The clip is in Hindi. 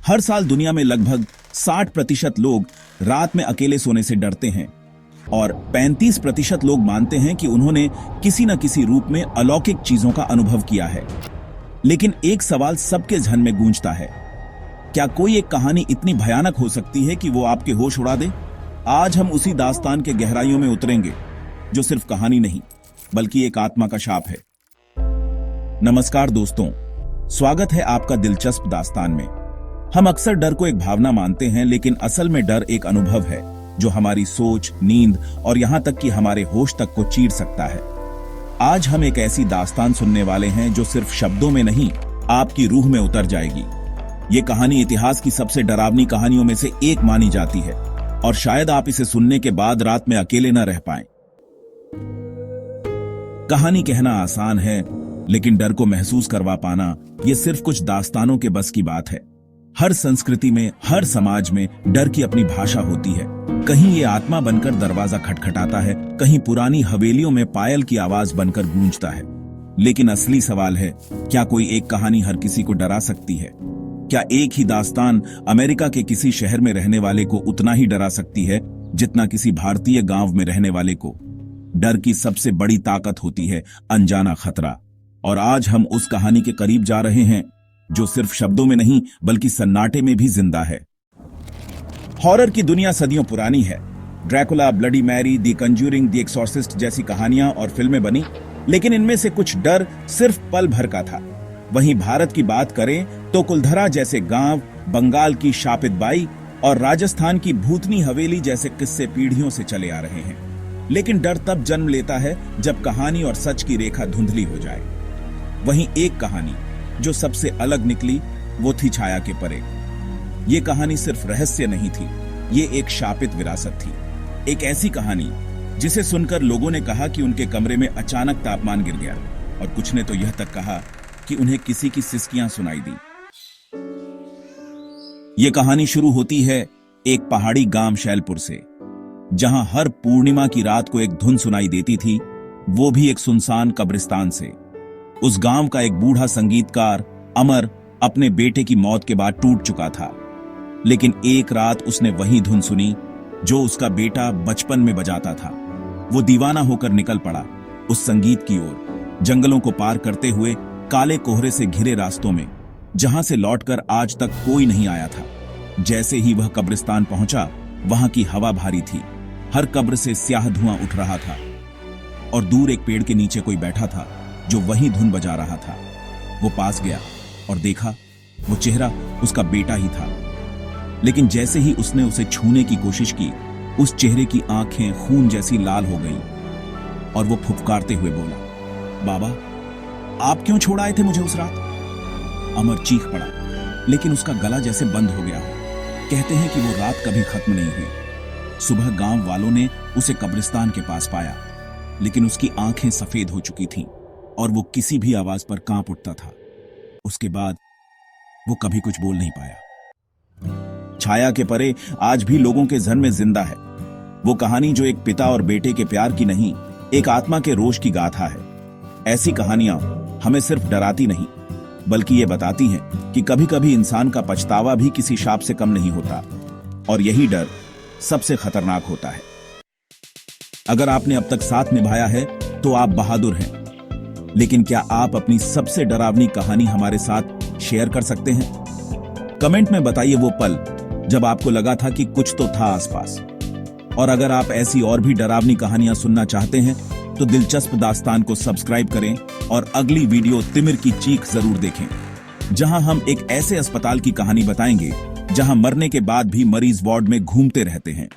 हर साल दुनिया में लगभग 60% लोग रात में अकेले सोने से डरते हैं और 35% लोग मानते हैं कि उन्होंने किसी न किसी रूप में अलौकिक चीजों का अनुभव किया है। लेकिन एक सवाल सबके जहन में गूंजता है, क्या कोई एक कहानी इतनी भयानक हो सकती है कि वो आपके होश उड़ा दे? आज हम उसी दास्तान के गहराइयों में उतरेंगे जो सिर्फ कहानी नहीं बल्कि एक आत्मा का शाप है। नमस्कार दोस्तों, स्वागत है आपका दिलचस्प दास्तान में। हम अक्सर डर को एक भावना मानते हैं, लेकिन असल में डर एक अनुभव है जो हमारी सोच, नींद और यहां तक कि हमारे होश तक को चीर सकता है। आज हम एक ऐसी दास्तान सुनने वाले हैं जो सिर्फ शब्दों में नहीं, आपकी रूह में उतर जाएगी। ये कहानी इतिहास की सबसे डरावनी कहानियों में से एक मानी जाती है और शायद आप इसे सुनने के बाद रात में अकेले न रह पाएं। कहानी कहना आसान है, लेकिन डर को महसूस करवा पाना ये सिर्फ कुछ दास्तानों के बस की बात है। हर संस्कृति में, हर समाज में डर की अपनी भाषा होती है। कहीं ये आत्मा बनकर दरवाजा खटखटाता है, कहीं पुरानी हवेलियों में पायल की आवाज बनकर गूंजता है। लेकिन असली सवाल है, क्या कोई एक कहानी हर किसी को डरा सकती है? क्या एक ही दास्तान अमेरिका के किसी शहर में रहने वाले को उतना ही डरा सकती है जितना किसी भारतीय गांव में रहने वाले को? डर की सबसे बड़ी ताकत होती है अनजाना खतरा, और आज हम उस कहानी के करीब जा रहे हैं जो सिर्फ शब्दों में नहीं बल्कि सन्नाटे में भी जिंदा है। हॉरर की दुनिया सदियों पुरानी है। Dracula, Bloody Mary, the Conjuring, the Exorcist जैसी कहानियां और फिल्में बनी, लेकिन इनमें से कुछ डर सिर्फ पल भर का था। वहीं भारत की बात करें तो कुलधरा जैसे गांव, बंगाल की शापित बाई और राजस्थान की भूतनी हवेली जैसे किस्से पीढ़ियों से चले आ रहे हैं। लेकिन डर तब जन्म लेता है जब कहानी और सच की रेखा धुंधली हो जाए। वहीं एक कहानी जो सबसे अलग निकली वो थी छाया के परे। ये कहानी सिर्फ रहस्य नहीं थी, ये एक शापित विरासत थी। एक ऐसी कहानी जिसे सुनकर लोगों ने कहा कि उनके कमरे में अचानक तापमान गिर गया, और कुछ ने तो यह तक कहा कि उन्हें किसी की सिसकियां सुनाई दी। ये कहानी शुरू होती है एक पहाड़ी गांव शैलपुर से, जहां हर पूर्णिमा की रात को एक धुन सुनाई देती थी, वो भी एक सुनसान कब्रिस्तान से। उस गांव का एक बूढ़ा संगीतकार अमर अपने बेटे की मौत के बाद टूट चुका था, लेकिन एक रात उसने वही धुन सुनी जो उसका बेटा बचपन में बजाता था। वो दीवाना होकर निकल पड़ा उस संगीत की ओर, जंगलों को पार करते हुए, काले कोहरे से घिरे रास्तों में, जहां से लौटकर आज तक कोई नहीं आया था। जैसे ही वह कब्रिस्तान पहुंचा, वहां की हवा भारी थी, हर कब्र से स्याह धुआं उठ रहा था, और दूर एक पेड़ के नीचे कोई बैठा था जो वही धुन बजा रहा था। वो पास गया और देखा, वो चेहरा उसका बेटा ही था। लेकिन जैसे ही उसने उसे छूने की कोशिश की, उस चेहरे की आंखें खून जैसी लाल हो गईं और वो फुफकारते हुए बोला, बाबा, आप क्यों छोड़ आए थे मुझे उस रात? अमर चीख पड़ा, लेकिन उसका गला जैसे बंद हो गया। कहते हैं कि वो रात कभी खत्म नहीं हुई। सुबह गांव वालों ने उसे कब्रिस्तान के पास पाया, लेकिन उसकी आंखें सफेद हो चुकी थीं और वो किसी भी आवाज पर कांप उठता था। उसके बाद वो कभी कुछ बोल नहीं पाया। छाया के परे आज भी लोगों के जहन में जिंदा है वो कहानी जो एक पिता और बेटे के प्यार की नहीं, एक आत्मा के रोष की गाथा है। ऐसी कहानियां हमें सिर्फ डराती नहीं बल्कि ये बताती हैं कि कभी कभी इंसान का पछतावा भी किसी शाप से कम नहीं होता, और यही डर सबसे खतरनाक होता है। अगर आपने अब तक साथ निभाया है तो आप बहादुर हैं, लेकिन क्या आप अपनी सबसे डरावनी कहानी हमारे साथ शेयर कर सकते हैं? कमेंट में बताइए वो पल जब आपको लगा था कि कुछ तो था आसपास। और अगर आप ऐसी और भी डरावनी कहानियां सुनना चाहते हैं तो दिलचस्प दास्तान को सब्सक्राइब करें और अगली वीडियो तिमिर की चीख जरूर देखें, जहां हम एक ऐसे अस्पताल की कहानी बताएंगे जहां मरने के बाद भी मरीज वार्ड में घूमते रहते हैं।